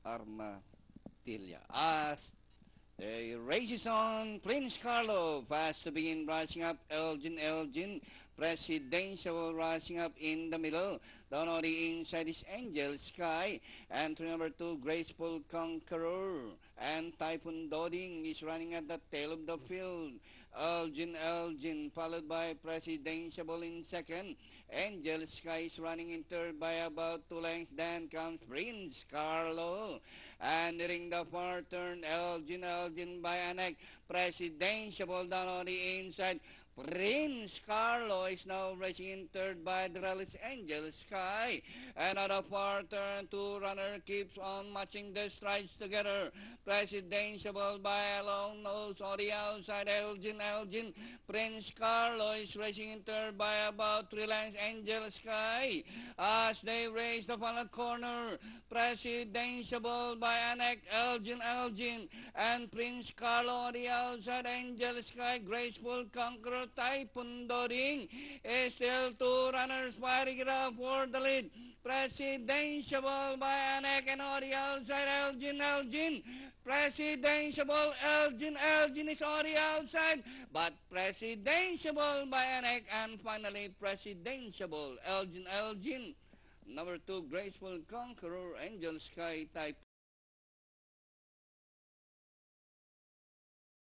Armatilla. As the race is on, Prince Carlo fast to begin, rushing up Elgin, Presidential rushing up in the middle. Down on the inside is Angel Sky, and to number 2, Graceful Conqueror, and Typhoon Doding is running at the tail of the field. Elgin, followed by Presidential in second. Angel Sky is running in third by about 2 lengths. Then comes Prince Carlo. And nearing the far turn, Elgin by a neck. Presidential down on the inside. Prince Carlo is now racing in third by the rally's Angel Sky. And at a far turn, 2 runner keeps on matching the strides together. Presidential by a long nose on the outside. Elgin. Prince Carlo is racing in third by about 3 lengths. Angel Sky as they race the final corner. Presidential by a neck. Elgin. And Prince Carlo on the outside. Angel Sky. Graceful Conqueror. Typhoon Doding is still 2 runners fighting it out for the lead. Presidential by a neck, and on the outside, Elgin. Presidential, Elgin is on the outside, but Presidential by a neck, and finally Presidential, Elgin. Number 2, Graceful Conqueror, Angel Sky, Typhoon.